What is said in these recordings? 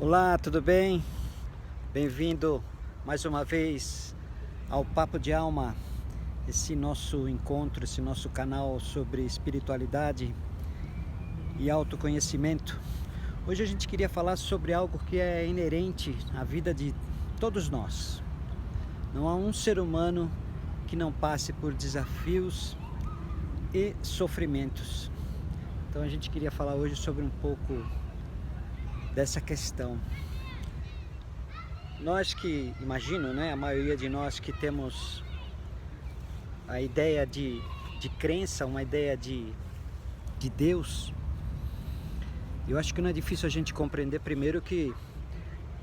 Olá, tudo bem? Bem-vindo mais uma vez ao Papo de Alma, esse nosso encontro, esse nosso canal sobre espiritualidade e autoconhecimento. Hoje a gente queria falar sobre algo que é inerente à vida de todos nós. Não há um ser humano que não passe por desafios e sofrimentos. Então a gente queria falar hoje sobre um pouco dessa questão. Nós que, imagino, a maioria de nós que temos a ideia de crença, uma ideia de Deus, eu acho que não é difícil a gente compreender primeiro que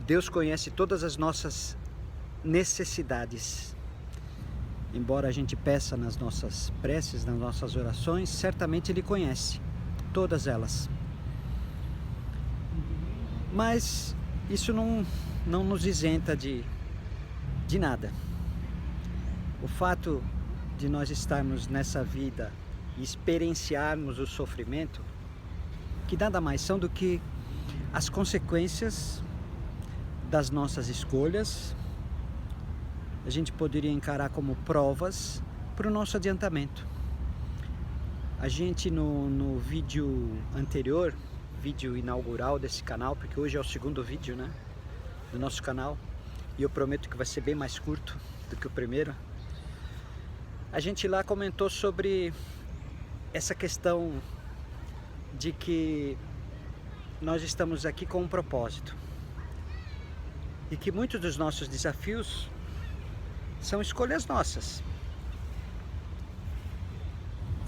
Deus conhece todas as nossas necessidades. Embora a gente peça nas nossas preces, nas nossas orações, certamente Ele conhece todas elas. Mas isso não nos isenta de nada. O fato de nós estarmos nessa vida e experienciarmos o sofrimento, que nada mais são do que as consequências das nossas escolhas, a gente poderia encarar como provas para o nosso adiantamento. A gente no vídeo anterior, vídeo inaugural desse canal, porque hoje é o segundo vídeo, do nosso canal, e eu prometo que vai ser bem mais curto do que o primeiro. A gente lá comentou sobre essa questão de que nós estamos aqui com um propósito e que muitos dos nossos desafios são escolhas nossas.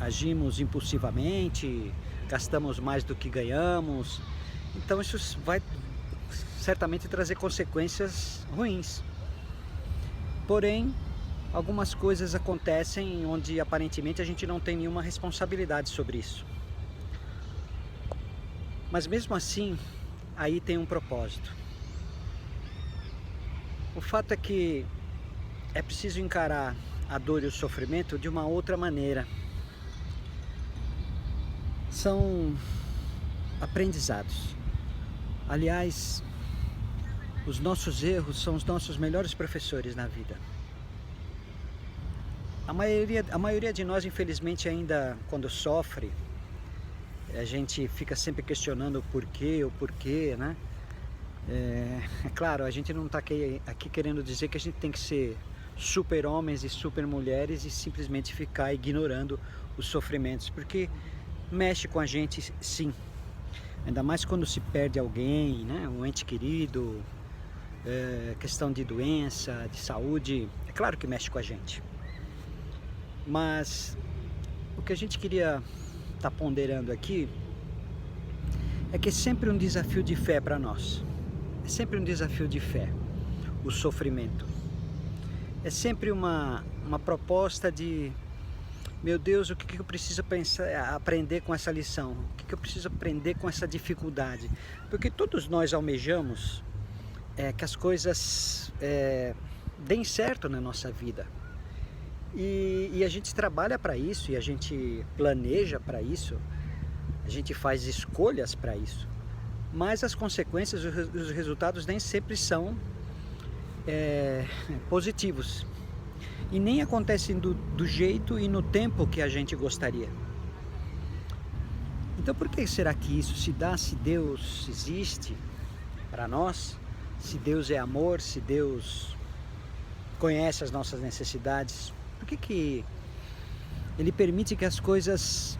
Agimos impulsivamente, gastamos mais do que ganhamos, então isso vai certamente trazer consequências ruins. Porém, algumas coisas acontecem onde aparentemente a gente não tem nenhuma responsabilidade sobre isso. Mas mesmo assim, aí tem um propósito. O fato é que é preciso encarar a dor e o sofrimento de uma outra maneira. São aprendizados. Aliás, os nossos erros são os nossos melhores professores na vida. A maioria de nós, infelizmente, ainda quando sofre, a gente fica sempre questionando o porquê, É claro, a gente não está aqui querendo dizer que a gente tem que ser super homens e super mulheres e simplesmente ficar ignorando os sofrimentos, porque mexe com a gente, sim. Ainda mais quando se perde alguém, um ente querido, questão de doença, de saúde, é claro que mexe com a gente. Mas o que a gente queria estar ponderando aqui é que é sempre um desafio de fé para nós. É sempre um desafio de fé, o sofrimento. É sempre uma proposta de: meu Deus, o que eu preciso aprender com essa lição? O que eu preciso aprender com essa dificuldade? Porque todos nós almejamos que as coisas deem certo na nossa vida. E a gente trabalha para isso, e a gente planeja para isso, a gente faz escolhas para isso. Mas as consequências, os resultados nem sempre são positivos. E nem acontecem do jeito e no tempo que a gente gostaria. Então por que será que isso se dá, se Deus existe para nós? Se Deus é amor, se Deus conhece as nossas necessidades, por que Ele permite que as coisas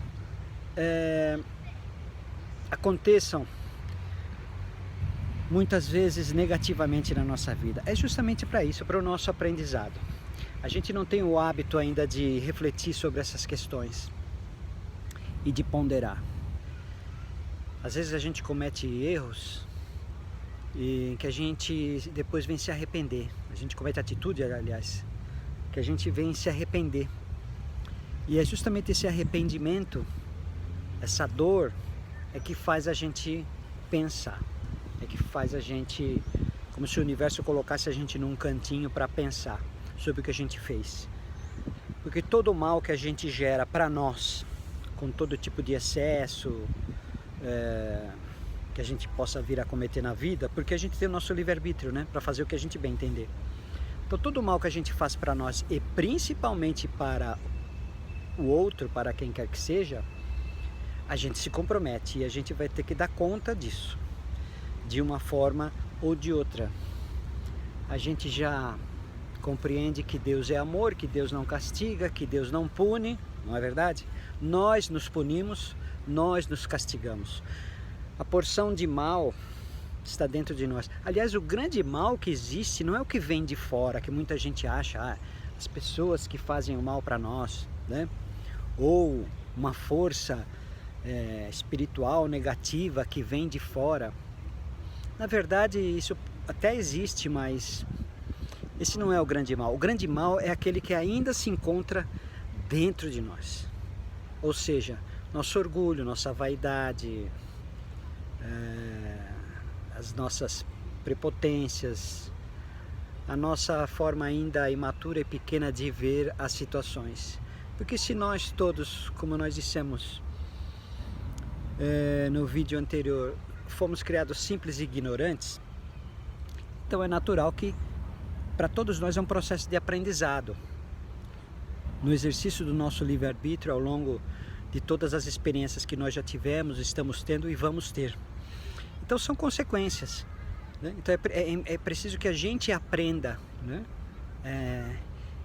aconteçam muitas vezes negativamente na nossa vida? É justamente para isso, para o nosso aprendizado. A gente não tem o hábito ainda de refletir sobre essas questões e de ponderar. Às vezes a gente comete erros e que a gente depois vem se arrepender. A gente comete atitude, aliás, que a gente vem se arrepender. E é justamente esse arrependimento, essa dor, é que faz a gente pensar. É que faz a gente, como se o universo colocasse a gente num cantinho para pensar sobre o que a gente fez. Porque todo o mal que a gente gera para nós, com todo tipo de excesso, que a gente possa vir a cometer na vida, porque a gente tem o nosso livre-arbítrio, né, para fazer o que a gente bem entender. Então todo o mal que a gente faz para nós e principalmente para o outro, para quem quer que seja, a gente se compromete e a gente vai ter que dar conta disso, de uma forma ou de outra. A gente já compreende que Deus é amor, que Deus não castiga, que Deus não pune, não é verdade? Nós nos punimos, nós nos castigamos. A porção de mal está dentro de nós. Aliás, o grande mal que existe não é o que vem de fora, que muita gente acha, as pessoas que fazem o mal para nós, né? Ou uma força espiritual negativa que vem de fora. Na verdade, isso até existe, mas esse não é o grande mal. O grande mal é aquele que ainda se encontra dentro de nós. Ou seja, nosso orgulho, nossa vaidade, as nossas prepotências, a nossa forma ainda imatura e pequena de ver as situações. Porque se nós todos, como nós dissemos no vídeo anterior, fomos criados simples e ignorantes, então é natural que para todos nós é um processo de aprendizado. No exercício do nosso livre-arbítrio, ao longo de todas as experiências que nós já tivemos, estamos tendo e vamos ter. Então são consequências, né? Então é preciso que a gente aprenda, né?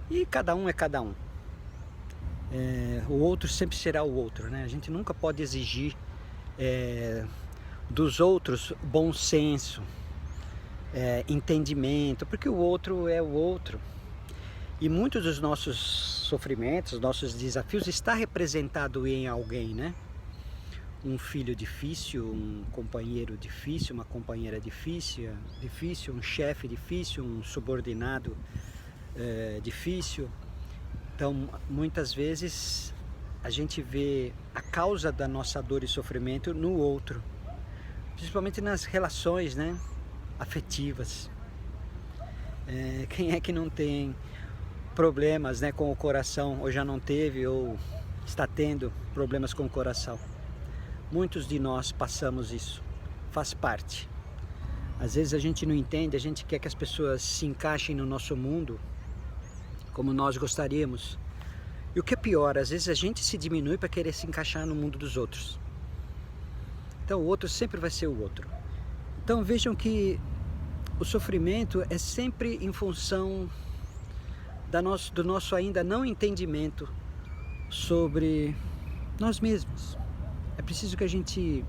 E cada um é cada um. O outro sempre será o outro, né? A gente nunca pode exigir dos outros bom senso, entendimento, porque o outro é o outro. E muitos dos nossos sofrimentos, nossos desafios está representado em alguém, né? Um filho difícil, um companheiro difícil, uma companheira difícil, um chefe difícil, um subordinado difícil. Então, muitas vezes a gente vê a causa da nossa dor e sofrimento no outro, principalmente nas relações, né, afetivas. Quem é que não tem problemas, né, com o coração, ou já não teve, ou está tendo problemas com o coração? Muitos de nós passamos isso, faz parte. Às vezes a gente não entende, a gente quer que as pessoas se encaixem no nosso mundo como nós gostaríamos. E o que é pior, às vezes a gente se diminui para querer se encaixar no mundo dos outros. Então o outro sempre vai ser o outro. Então vejam que o sofrimento é sempre em função do nosso ainda não entendimento sobre nós mesmos. É preciso que a gente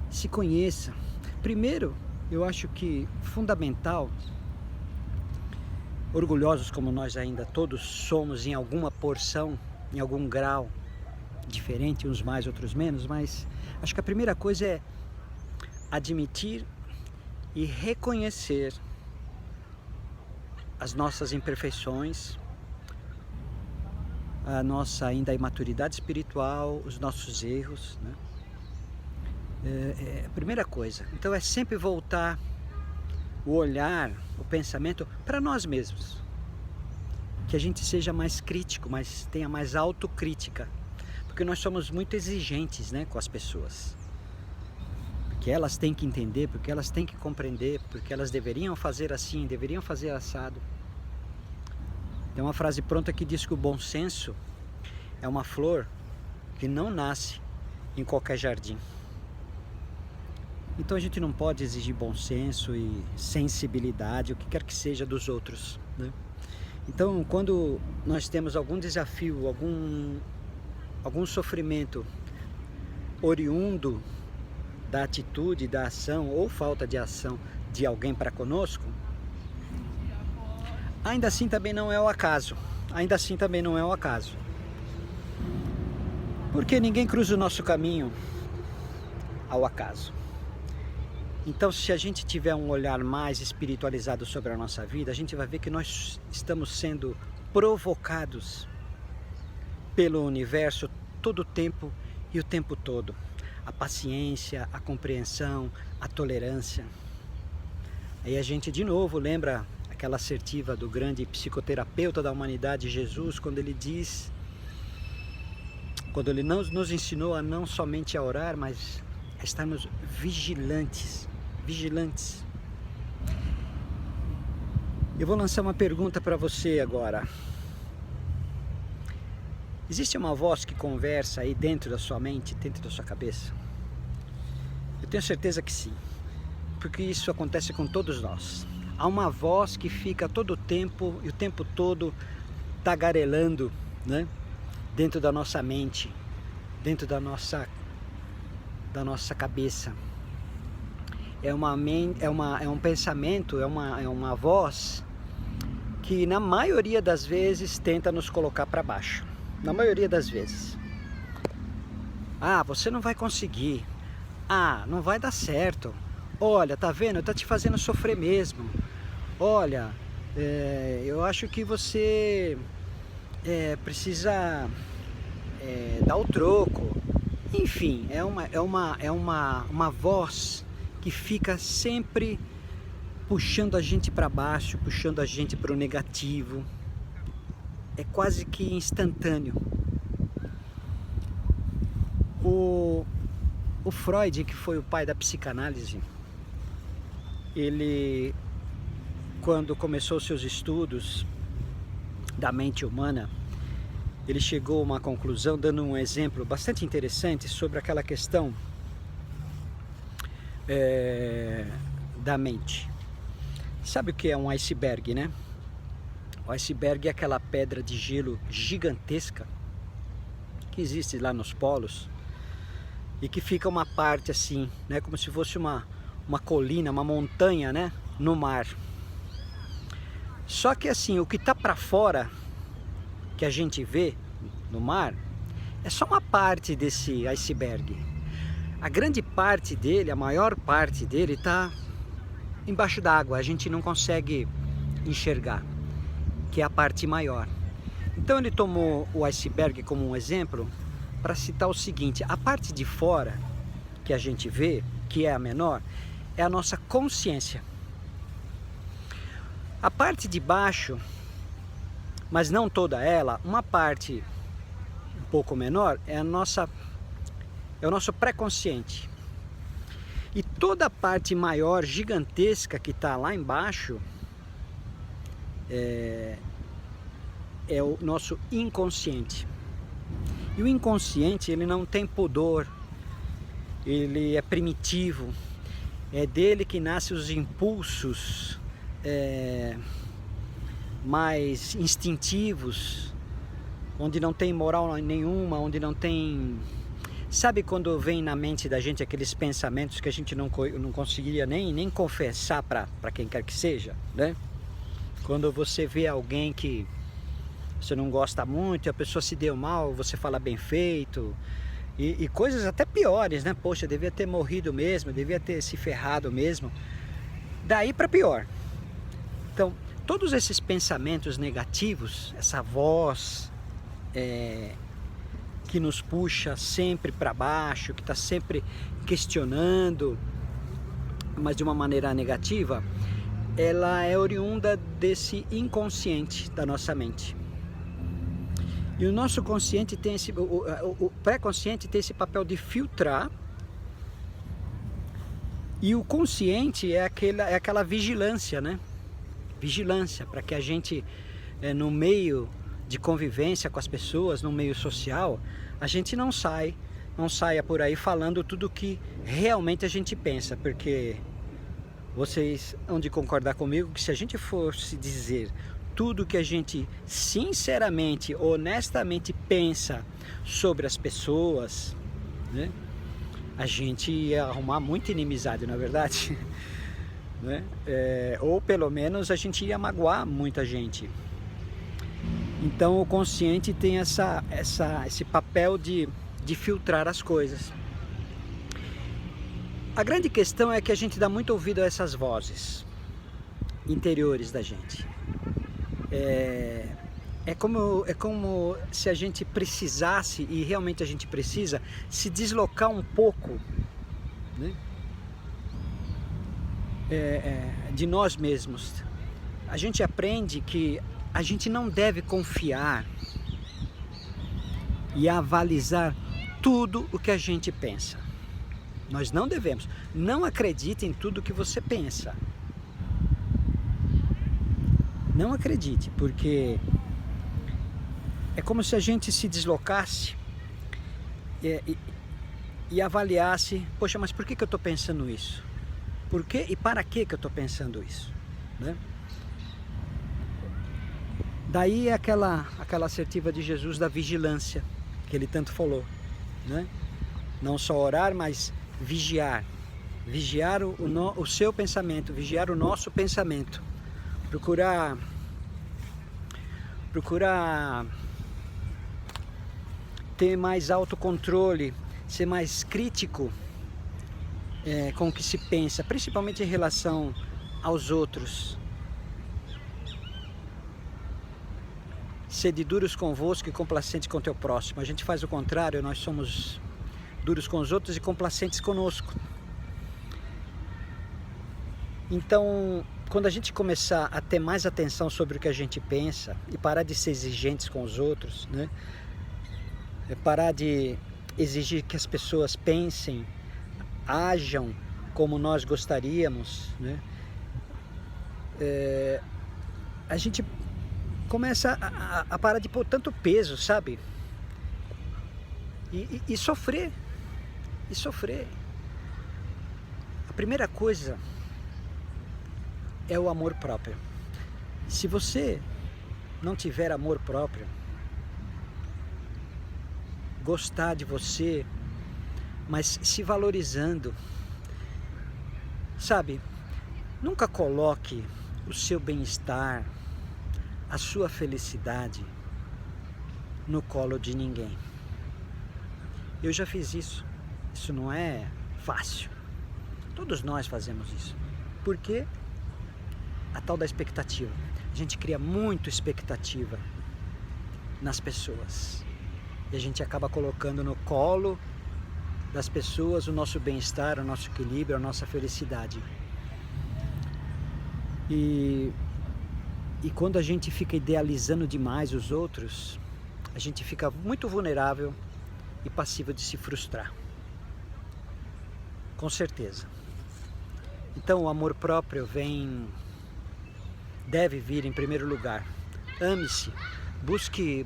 se conheça. Primeiro, eu acho que fundamental, orgulhosos como nós ainda todos somos em alguma porção, em algum grau diferente, uns mais, outros menos, mas acho que a primeira coisa é admitir e reconhecer as nossas imperfeições, a nossa ainda imaturidade espiritual, os nossos erros, né? É a primeira coisa. Então é sempre voltar o olhar, o pensamento para nós mesmos. Que a gente seja mais crítico, tenha mais autocrítica. Porque nós somos muito exigentes, né, com as pessoas. Porque elas têm que entender, porque elas têm que compreender, porque elas deveriam fazer assim, deveriam fazer assado. Tem uma frase pronta que diz que o bom senso é uma flor que não nasce em qualquer jardim. Então a gente não pode exigir bom senso e sensibilidade, o que quer que seja dos outros, né? Então quando nós temos algum desafio, algum sofrimento oriundo da atitude, da ação ou falta de ação de alguém para conosco, ainda assim também não é o acaso. Ainda assim também não é o acaso. Porque ninguém cruza o nosso caminho ao acaso. Então, se a gente tiver um olhar mais espiritualizado sobre a nossa vida, a gente vai ver que nós estamos sendo provocados pelo universo todo o tempo e o tempo todo. A paciência, a compreensão, a tolerância. Aí a gente de novo lembra aquela assertiva do grande psicoterapeuta da humanidade, Jesus, quando ele nos ensinou a não somente a orar, mas a estarmos vigilantes, vigilantes. Eu vou lançar uma pergunta para você agora. Existe uma voz que conversa aí dentro da sua mente, dentro da sua cabeça? Eu tenho certeza que sim, porque isso acontece com todos nós. Há uma voz que fica todo o tempo e o tempo todo tagarelando, né? Dentro da nossa mente, dentro da nossa cabeça. É um pensamento, é uma voz que na maioria das vezes tenta nos colocar para baixo. Na maioria das vezes. Ah, você não vai conseguir. Ah, não vai dar certo. Olha, tá vendo? Tá te fazendo sofrer mesmo. Olha, eu acho que você precisa dar o troco. Enfim, é uma voz que fica sempre puxando a gente para baixo, puxando a gente para o negativo. É quase que instantâneo. O Freud, que foi o pai da psicanálise, ele, quando começou seus estudos da mente humana, ele chegou a uma conclusão dando um exemplo bastante interessante sobre aquela questão da mente. Sabe o que é um iceberg, né? O iceberg é aquela pedra de gelo gigantesca que existe lá nos polos e que fica uma parte assim, né, como se fosse uma colina, uma montanha, né, no mar. Só que assim, o que está para fora, que a gente vê no mar, é só uma parte desse iceberg. A grande parte dele, a maior parte dele está embaixo d'água, a gente não consegue enxergar, que é a parte maior. Então ele tomou o iceberg como um exemplo para citar o seguinte: a parte de fora que a gente vê, que é a menor, é a nossa consciência. A parte de baixo, mas não toda ela, uma parte um pouco menor, é o nosso pré-consciente. E toda a parte maior, gigantesca, que está lá embaixo, é o nosso inconsciente. E o inconsciente, ele não tem pudor, ele é primitivo, é dele que nascem os impulsos mais instintivos, onde não tem moral nenhuma, onde não tem... Sabe quando vem na mente da gente aqueles pensamentos que a gente não conseguiria nem confessar para quem quer que seja, né? Quando você vê alguém que você não gosta muito e a pessoa se deu mal, você fala bem feito, e coisas até piores, né? Poxa, devia ter morrido mesmo, devia ter se ferrado mesmo. Daí para pior. Então, todos esses pensamentos negativos, essa voz que nos puxa sempre para baixo, que está sempre questionando, mas de uma maneira negativa, ela é oriunda desse inconsciente da nossa mente. E o nosso consciente tem o pré-consciente tem esse papel de filtrar, e o consciente é aquela vigilância, né? Vigilância, para que a gente, no meio de convivência com as pessoas, no meio social, a gente não saia por aí falando tudo que realmente a gente pensa, porque vocês hão de concordar comigo que se a gente fosse dizer tudo que a gente sinceramente, honestamente pensa sobre as pessoas, né, a gente ia arrumar muita inimizade, não é verdade? Né? Ou pelo menos a gente ia magoar muita gente. Então o consciente tem esse papel de filtrar as coisas. A grande questão é que a gente dá muito ouvido a essas vozes interiores da gente. É como se a gente precisasse, e realmente a gente precisa, se deslocar um pouco, né, de nós mesmos. A gente aprende que a gente não deve confiar e avalizar tudo o que a gente pensa. Nós não devemos. Não acredite em tudo que você pensa. Não acredite, porque é como se a gente se deslocasse e avaliasse, poxa, mas por que eu estou pensando isso? Por que e para que eu estou pensando isso? Né? Daí aquela assertiva de Jesus da vigilância, que ele tanto falou. Né? Não só orar, mas vigiar. Vigiar o seu pensamento, vigiar o nosso pensamento. Procurar ter mais autocontrole, ser mais crítico com o que se pensa, principalmente em relação aos outros. Sede duros convosco e complacentes com o teu próximo. A gente faz o contrário, nós somos duros com os outros e complacentes conosco. Então, quando a gente começar a ter mais atenção sobre o que a gente pensa e parar de ser exigentes com os outros, né? Parar de exigir que as pessoas pensem, ajam como nós gostaríamos, né? A gente começa a parar de pôr tanto peso, sabe? E sofrer. E sofrer. A primeira coisa é o amor próprio. Se você não tiver amor próprio, gostar de você, mas se valorizando, sabe? Nunca coloque o seu bem-estar, a sua felicidade no colo de ninguém. Eu já fiz isso. Isso não é fácil. Todos nós fazemos isso. Por quê? A tal da expectativa. A gente cria muito expectativa nas pessoas. E a gente acaba colocando no colo das pessoas o nosso bem-estar, o nosso equilíbrio, a nossa felicidade. E quando a gente fica idealizando demais os outros, a gente fica muito vulnerável e passível de se frustrar. Com certeza. Então o amor próprio deve vir em primeiro lugar. Ame-se, busque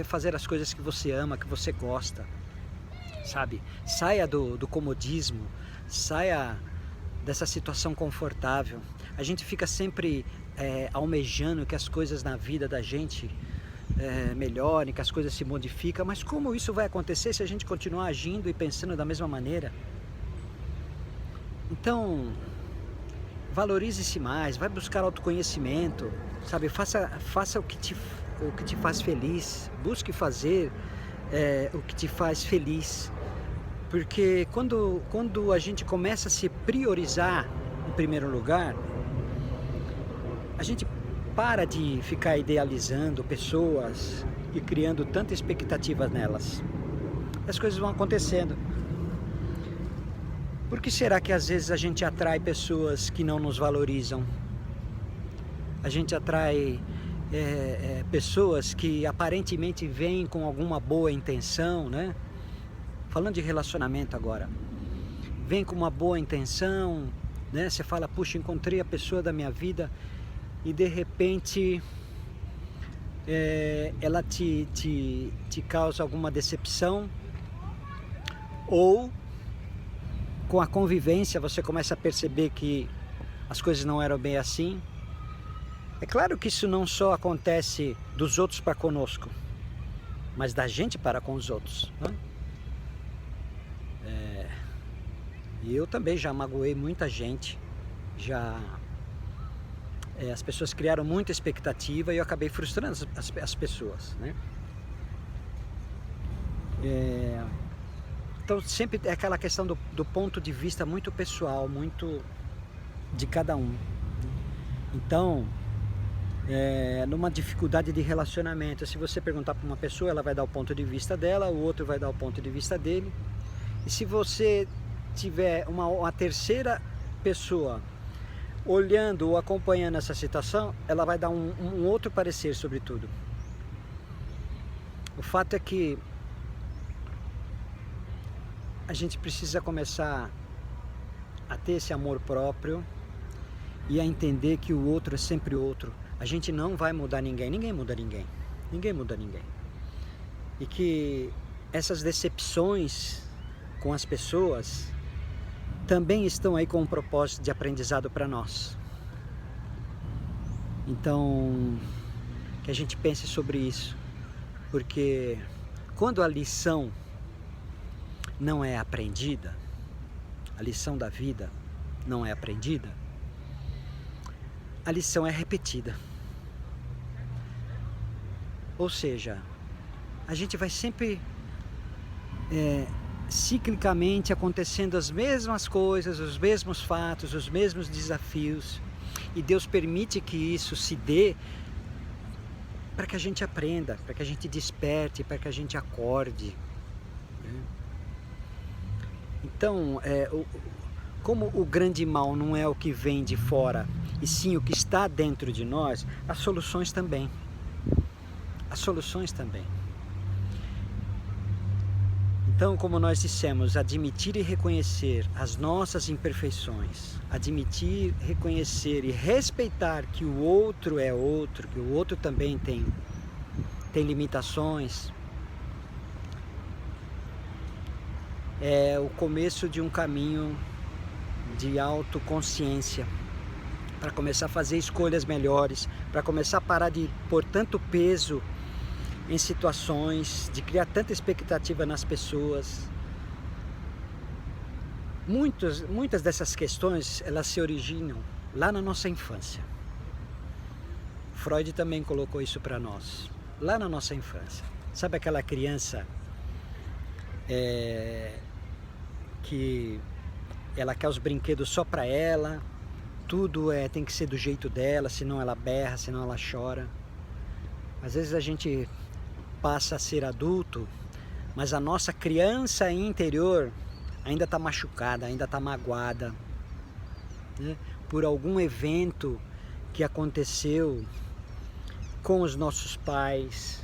fazer as coisas que você ama, que você gosta, sabe? Saia do comodismo, saia dessa situação confortável. A gente fica sempre almejando que as coisas na vida da gente melhorem, que as coisas se modificam, mas como isso vai acontecer se a gente continuar agindo e pensando da mesma maneira? Então, valorize-se mais, vai buscar autoconhecimento, sabe? Faça o que te faz feliz, busque fazer o que te faz feliz, porque quando a gente começa a se priorizar em primeiro lugar, a gente para de ficar idealizando pessoas e criando tanta expectativa nelas. As coisas vão acontecendo. Por que será que às vezes a gente atrai pessoas que não nos valorizam? A gente atrai pessoas que aparentemente vêm com alguma boa intenção, né? Falando de relacionamento agora. Vem com uma boa intenção, né? Você fala, puxa, encontrei a pessoa da minha vida e de repente ela te causa alguma decepção, ou com a convivência você começa a perceber que as coisas não eram bem assim. É claro que isso não só acontece dos outros para conosco, mas da gente para com os outros, né? E eu também já magoei muita gente, as pessoas criaram muita expectativa e eu acabei frustrando as pessoas, né? Então sempre é aquela questão do ponto de vista muito pessoal, muito de cada um. Então, numa dificuldade de relacionamento, se você perguntar para uma pessoa, ela vai dar o ponto de vista dela, o outro vai dar o ponto de vista dele. E se você tiver uma terceira pessoa olhando ou acompanhando essa situação, ela vai dar um outro parecer sobre tudo. O fato é que a gente precisa começar a ter esse amor próprio e a entender que o outro é sempre outro. A gente não vai mudar ninguém, ninguém muda ninguém, ninguém muda ninguém. E que essas decepções com as pessoas também estão aí com um propósito de aprendizado para nós. Então, que a gente pense sobre isso, porque quando a lição não é aprendida, a lição da vida não é aprendida, a lição é repetida. Ou seja, a gente vai sempre ciclicamente acontecendo as mesmas coisas, os mesmos fatos, os mesmos desafios, e Deus permite que isso se dê para que a gente aprenda, para que a gente desperte, para que a gente acorde. Então, como o grande mal não é o que vem de fora, e sim o que está dentro de nós, as soluções também. As soluções também. Então, como nós dissemos, admitir e reconhecer as nossas imperfeições, admitir, reconhecer e respeitar que o outro é outro, que o outro também tem limitações, é o começo de um caminho de autoconsciência, para começar a fazer escolhas melhores, para começar a parar de pôr tanto peso em situações, de criar tanta expectativa nas pessoas. Muitas dessas questões, elas se originam lá na nossa infância. Freud também colocou isso para nós, lá na nossa infância. Sabe aquela criança que ela quer os brinquedos só para ela, tudo tem que ser do jeito dela, senão ela berra, senão ela chora. Às vezes a gente passa a ser adulto, mas a nossa criança interior ainda está machucada, ainda está magoada, né? Por algum evento que aconteceu com os nossos pais,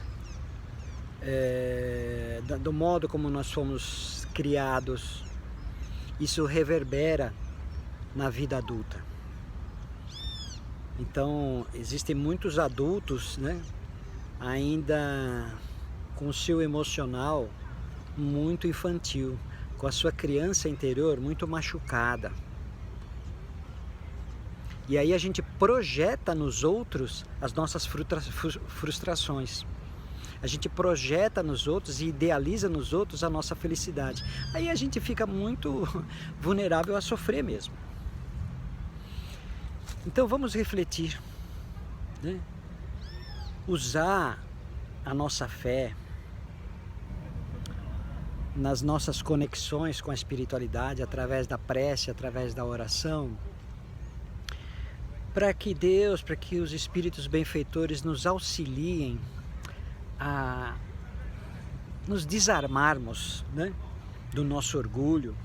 do modo como nós fomos criados. Isso reverbera na vida adulta. Então, existem muitos adultos, né, ainda com o seu emocional muito infantil, com a sua criança interior muito machucada. E aí a gente projeta nos outros as nossas frustrações. A gente projeta nos outros e idealiza nos outros a nossa felicidade. Aí a gente fica muito vulnerável a sofrer mesmo. Então vamos refletir, né? Usar a nossa fé nas nossas conexões com a espiritualidade, através da prece, através da oração, para que Deus, para que os espíritos benfeitores nos auxiliem a nos desarmarmos, né, do nosso orgulho,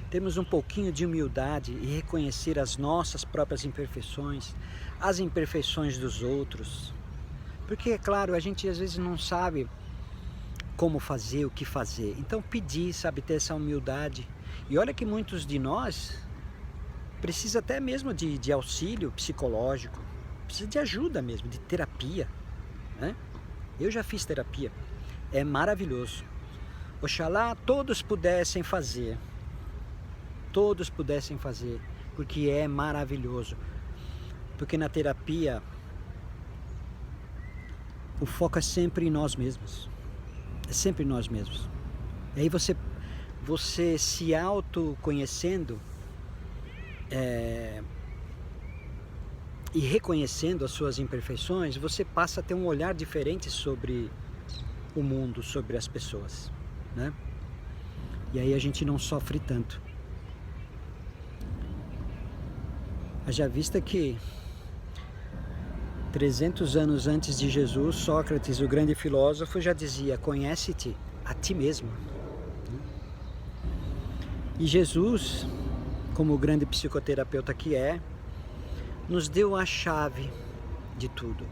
termos um pouquinho de humildade e reconhecer as nossas próprias imperfeições, as imperfeições dos outros. Porque, é claro, a gente às vezes não sabe como fazer, o que fazer. Então pedir, sabe, ter essa humildade. E olha que muitos de nós precisa até mesmo de auxílio psicológico, precisa de ajuda mesmo, de terapia, né? Eu já fiz terapia, é maravilhoso. Oxalá todos pudessem fazer, porque é maravilhoso. Porque na terapia o foco é sempre em nós mesmos, é sempre em nós mesmos. E aí você se autoconhecendo e reconhecendo as suas imperfeições, você passa a ter um olhar diferente sobre o mundo, sobre as pessoas, né? E aí a gente não sofre tanto. Haja vista que 300 anos antes de Jesus, Sócrates, o grande filósofo, já dizia: conhece-te a ti mesmo. E Jesus, como o grande psicoterapeuta que é, nos deu a chave de tudo.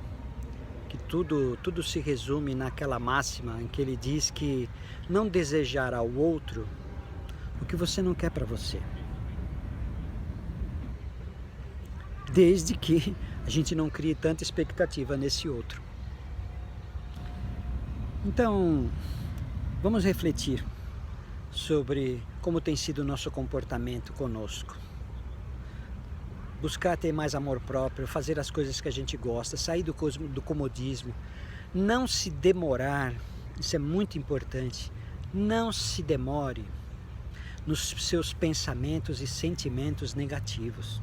Que tudo se resume naquela máxima em que ele diz que não desejar ao outro que você não quer para você. Desde que a gente não crie tanta expectativa nesse outro. Então, vamos refletir sobre como tem sido o nosso comportamento conosco. Buscar ter mais amor próprio, fazer as coisas que a gente gosta, sair do comodismo, não se demorar, isso é muito importante, não se demore nos seus pensamentos e sentimentos negativos.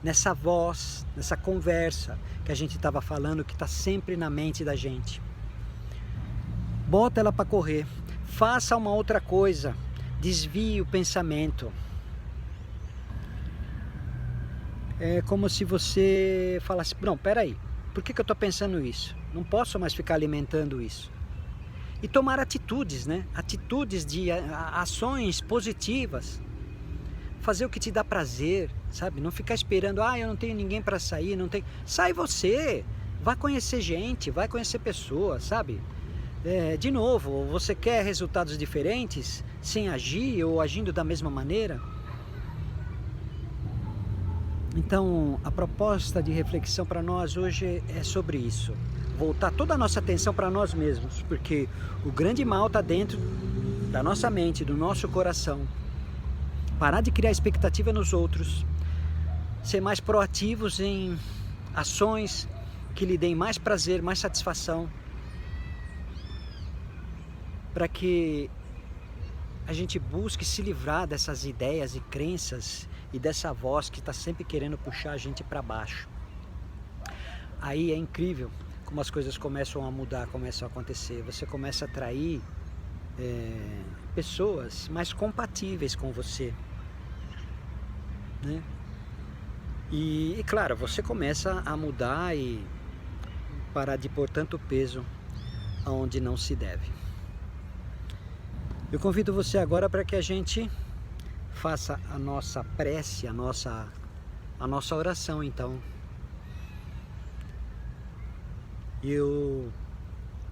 Nessa voz, nessa conversa que a gente estava falando, que está sempre na mente da gente. Bota ela para correr, faça uma outra coisa, desvie o pensamento. É como se você falasse, não, peraí, por que eu estou pensando isso? Não posso mais ficar alimentando isso. E tomar atitudes, né? Atitudes de ações positivas. Fazer o que te dá prazer, sabe? Não ficar esperando, eu não tenho ninguém para sair, não tem. Sai você, vai conhecer gente, vai conhecer pessoas, sabe? De novo, você quer resultados diferentes, sem agir ou agindo da mesma maneira? Então, a proposta de reflexão para nós hoje é sobre isso. Voltar toda a nossa atenção para nós mesmos, porque o grande mal está dentro da nossa mente, do nosso coração. Parar de criar expectativa nos outros, ser mais proativos em ações que lhe deem mais prazer, mais satisfação, para que a gente busque se livrar dessas ideias e crenças e dessa voz que está sempre querendo puxar a gente para baixo. Aí é incrível como as coisas começam a mudar, começam a acontecer. Você começa a atrair pessoas mais compatíveis com você, né? E claro, você começa a mudar e parar de pôr tanto peso aonde não se deve. Eu convido você agora para que a gente faça a nossa prece, a nossa oração, então. Eu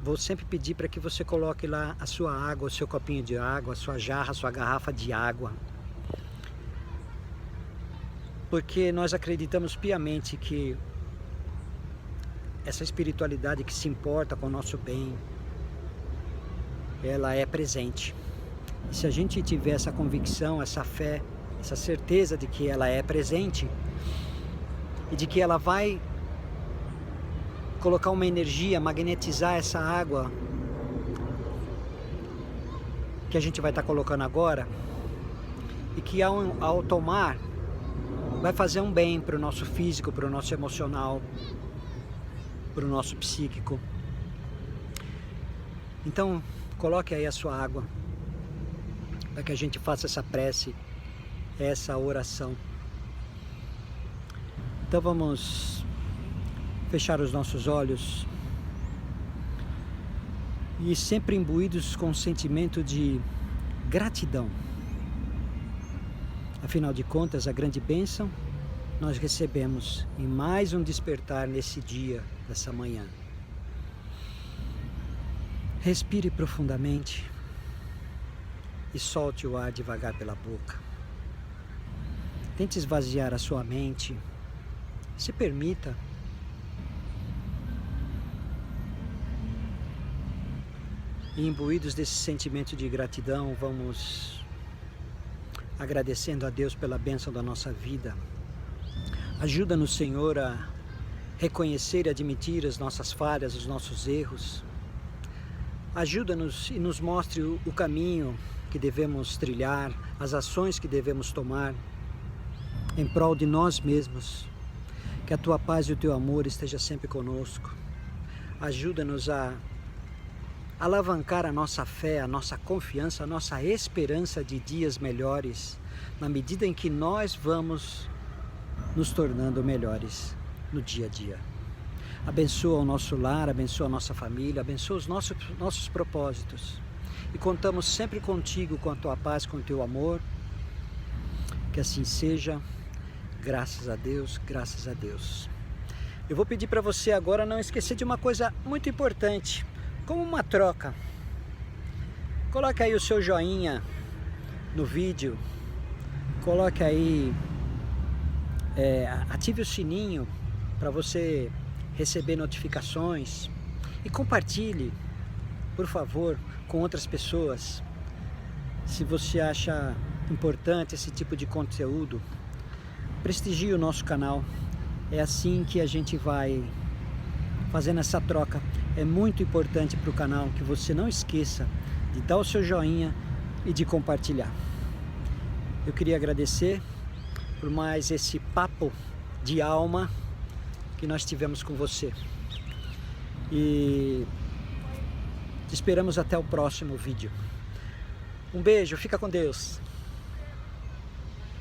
vou sempre pedir para que você coloque lá a sua água, o seu copinho de água, a sua jarra, a sua garrafa de água. Porque nós acreditamos piamente que essa espiritualidade que se importa com o nosso bem, ela é presente. E se a gente tiver essa convicção, essa fé, essa certeza de que ela é presente e de que ela vai colocar uma energia, magnetizar essa água que a gente vai estar colocando agora, e que ao tomar vai fazer um bem para o nosso físico, para o nosso emocional, para o nosso psíquico. Então coloque aí a sua água para que a gente faça essa prece, essa oração. Então vamos fechar os nossos olhos e sempre imbuídos com um sentimento de gratidão. Afinal de contas, a grande bênção nós recebemos em mais um despertar nesse dia, nessa manhã. Respire profundamente e solte o ar devagar pela boca. Tente esvaziar a sua mente. Se permita. E imbuídos desse sentimento de gratidão, vamos agradecendo a Deus pela bênção da nossa vida. Ajuda-nos, Senhor, a reconhecer e admitir as nossas falhas, os nossos erros. Ajuda-nos e nos mostre o caminho que devemos trilhar, as ações que devemos tomar em prol de nós mesmos. Que a Tua paz e o Teu amor esteja sempre conosco. Ajuda-nos a alavancar a nossa fé, a nossa confiança, a nossa esperança de dias melhores, na medida em que nós vamos nos tornando melhores no dia a dia. Abençoa o nosso lar, abençoa a nossa família, abençoa os nossos propósitos. E contamos sempre contigo, com a Tua paz, com o Teu amor. Que assim seja. Graças a Deus, graças a Deus. Eu vou pedir para você agora não esquecer de uma coisa muito importante, como uma troca. Coloque aí o seu joinha no vídeo, coloque aí, ative o sininho para você receber notificações e compartilhe, por favor, com outras pessoas. Se você acha importante esse tipo de conteúdo, prestigie o nosso canal. É assim que a gente vai fazendo essa troca. É muito importante para o canal que você não esqueça de dar o seu joinha e de compartilhar. Eu queria agradecer por mais esse papo de alma que nós tivemos com você. E te esperamos até o próximo vídeo. Um beijo, fica com Deus.